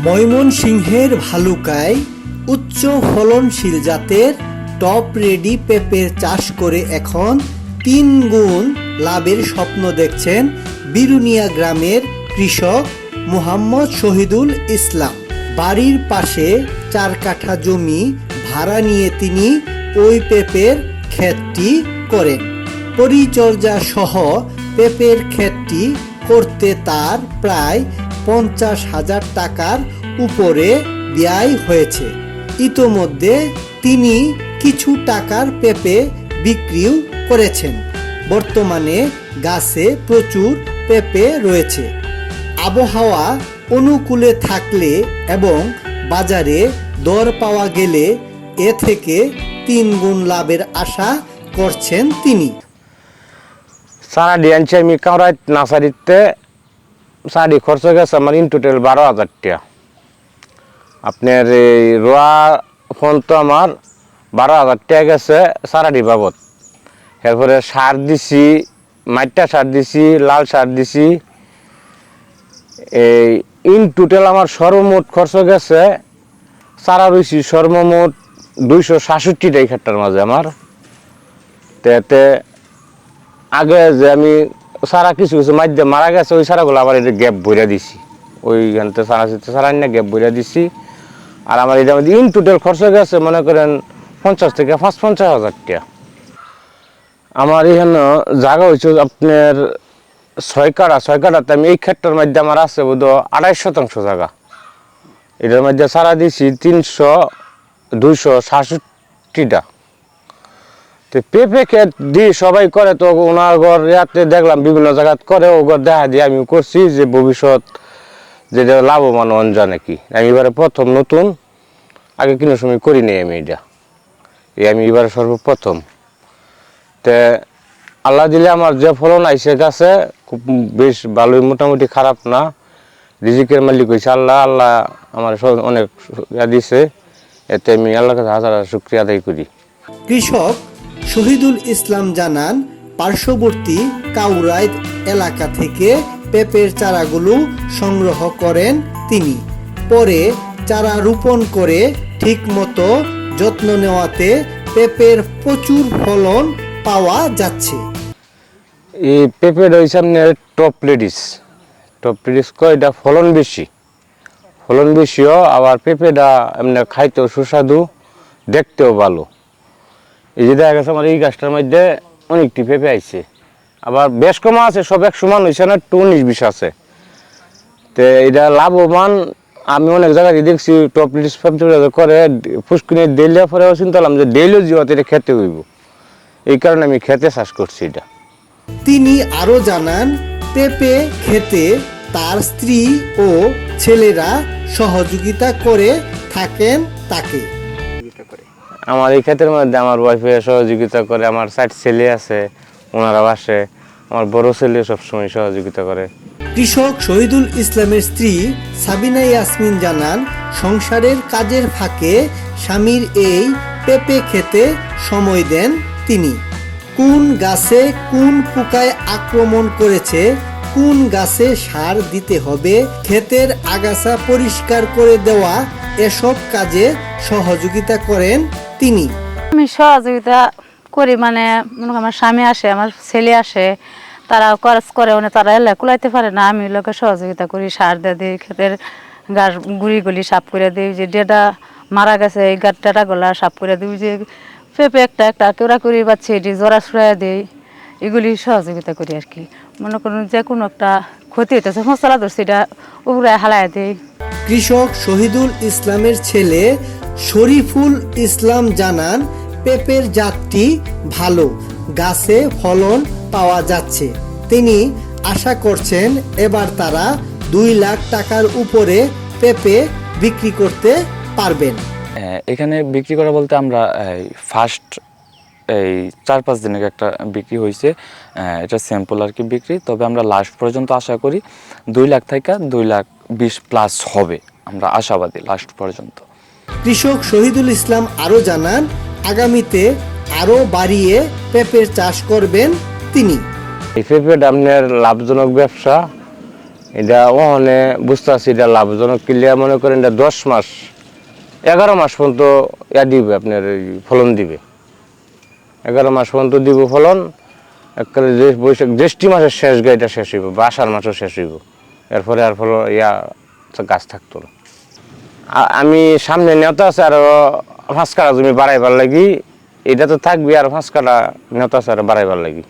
ময়মনসিংহের ভালুকায় উচ্চ ফলনশীল জাতের টপ রেডি পেঁপের চাষ করে এখন 3 গুণ লাভের স্বপ্ন দেখছেন বিরুনিয়া গ্রামের কৃষক মোহাম্মদ শহীদুল ইসলাম। বাড়ির পাশে 4 কাঠা জমি ভাড়া নিয়ে তিনি ওই পেঁপের ক্ষেতটি করেন। পরিচর্যা সহ পেঁপের ক্ষেতটি করতে তার প্রায় 50,000 টাকার উপরে ব্যয় হয়েছে। ইতোমধ্যে তিনি কিছু টাকার পেঁপে বিক্রিও করেছেন। বর্তমানে গাছে প্রচুর পেঁপে রয়েছে। আবহাওয়া অনুকূলে থাকলে এবং বাজারে দর পাওয়া গেলে এ থেকে 3 গুণ লাভের আশা করছেন তিনি। সারা দিয়ানছি আমি কামরাইট নার্সারিতে সারি খরচ গেছে আমার ইন টোটাল 12,000 টাকা। আপনার এই রোয়া ফোন তো আমার 12,000 টাকা গেছে সারাটি বাবদ। এরপরে সার দিছি, মাইটা সার দিছি, লাল সার দিছি। এই ইন টোটাল আমার সর্বমোট খরচ গেছে সারা রয়েছি সর্বমোট 266 টাকা খাটটার মাঝে আমার। এতে আগে যে আমি সারা কিছু কিছু মাধ্যে মারা গেছে ওই সারাগুলো আবার এটা গ্যাপ ভরে দিছি, ওইখানতে সারা নিয়ে গ্যাপ ভরে দিছি। আর আমার এটা মধ্যে ইন টোটাল খরচ গেছে মনে করেন 50 থেকে 55,000 টাকা। আমার এখানে জায়গা হয়েছে আপনার 6 কাঠাতে আমি এই ক্ষেত্রের মধ্যে আমার আছে বোধ 28 শতাংশ জায়গা। এটার মধ্যে সারা দিছি 266টা। পেঁপে ক্ষেত দিয়ে সবাই করে, তো ওনার ঘর ইয়াতে দেখলাম বিভিন্ন জায়গায় করে, ও ঘর দেখা দিয়ে আমি করছি যে ভবিষ্যৎ যেটা লাভবান অঞ্জা নাকি। আমি এবারে প্রথম নতুন, আগে কোনো সময় করিনি আমি এটা, আমি এবারে সর্বপ্রথম। তে আল্লাহ দিলে আমার যে ফলন আইসে গাছে খুব বেশ ভালোই, মোটামুটি খারাপ না। রিজিকের মালিক হয়েছে আল্লাহ, আল্লাহ আমার অনেক দিছে। এতে আমি আল্লাহর কাছে হাজার হাজার শুকরিয়া আদায় করি। কৃষক শহীদুল ইসলাম জানান, পার্শ্ববর্তী কাউরাইদ এলাকা থেকে পেঁপের চারাগুলো সংগ্রহ করেন তিনি। পরে চারা রোপণ করে ঠিকমতো যত্ন নেওয়াতে পেঁপের প্রচুর ফলন পাওয়া যাচ্ছে। এই পেঁপের ওই সামনে টপ লেডিস কয়, এটা ফলন বেশিও, আবার পেঁপেটা এমনি খাইতেও সুস্বাদু, দেখতেও ভালো। এই যে দেখা গেছে আমার এই গাছটার মধ্যে অনেকটি পেঁপে আইছে, আবার বেশ কমা আছে, সব এক সমান হয়েছে না, 19-20 আছে। তো এটা লাভবান। আমি অনেক জায়গায় দেখছি টপ লিস্ট করে ফুসকুনি দিলে পরে চিন্তা করলাম যে ডেইলি জিওতে এটা খেতে হইব, এই কারণে আমি খেতে চাষ করছি এটা। তিনি আরো জানান, পেঁপে খেতে তার স্ত্রী ও ছেলেরা সহযোগিতা করে থাকেন তাকে। আমার এই ক্ষেতের মধ্যে আমার ওয়াইফে সহযোগিতা করে, আমার 4 ছেলে আছে, ওনারাও আসে, আমার বড় ছেলে সবসময় সহযোগিতা করে। কৃষক শহীদুল ইসলামের স্ত্রী সাবিনা ইয়াসমিন জানান, সংসারের কাজের ফাঁকে স্বামীর এই পেঁপে খেতে সময় দেন তিনি। কোন গাছে কোন পোকায় আক্রমণ করেছে, কোন গাছে সার দিতে হবে, ক্ষেতের আগাছা পরিষ্কার করে দেওয়া, এসব কাজে সহযোগিতা করেন তিনি। আমি সহযোগিতা করি মানে আমার স্বামী আসে, আমার ছেলে আসে, তারা কাজ করে, মানে তারা এলে কুলাইতে পারে না, আমি লোকে সহযোগিতা করি, সার দিয়ে দিই, ক্ষেতের গাছ গুড়ি সাফ করে দিই, যে ডেটা মারা গেছে এই ডেটাগুলা সাফ করে দিই, যে পেঁপে একটা কেউরা করি পাচ্ছি এটি জোড়া ছড়াই দিই, এগুলি সহযোগিতা করি আর কি। মনে করুন যে কোনো একটা ক্ষতি হইতেছে, মশলা ধরছি, এটা উপরে হালাই দিই। কৃষক শহীদুল ইসলামের ছেলে শরীফুল ইসলাম জানান, পেঁপের জাতটি ভালো, গাছে ফলন পাওয়া যাচ্ছে। তিনি আশা করছেন এবার তারা 2 লাখ টাকার উপরে পেঁপে বিক্রি করতে পারবেন। এখানে বিক্রি করা বলতে আমরা ফার্স্ট এই 4-5 দিনের একটা বিক্রি হয়েছে, এটা স্যাম্পল আর কি বিক্রি। তবে আমরা লাস্ট পর্যন্ত আশা করি 2 লাখ থেকে 2,20,000+ হবে, আমরা আশাবাদী লাস্ট পর্যন্ত। কৃষক শহীদুল ইসলাম আরো জানান, আগামীতে আরো বাড়িয়ে পেঁপের চাষ করবেন তিনি। এই পেঁপেটা আপনার লাভজনক ব্যবসা, এটা ওখানে বুঝতে পারছি এটা লাভজনক ক্লিয়ার মনে করেন এটা 10 মাস 11 মাস পর্যন্ত দিবে আপনার এই ফলন দিবে 11 মাস পর্যন্ত দিব ফলন একবারে যে বৈশাখ জ্যৈষ্ঠী মাসের শেষ গাইটা শেষ হইব বা আষাঢ় মাসও শেষ হইব এরপরে আর ফল গাছ থাকতো না আমি সামনে নেতা আছে আরো 5 কাঠা জমি বাড়াইবার লাগি এটা তো থাকবে আর 5 কাঠা নেতা আছে আর বাড়াইবার লাগি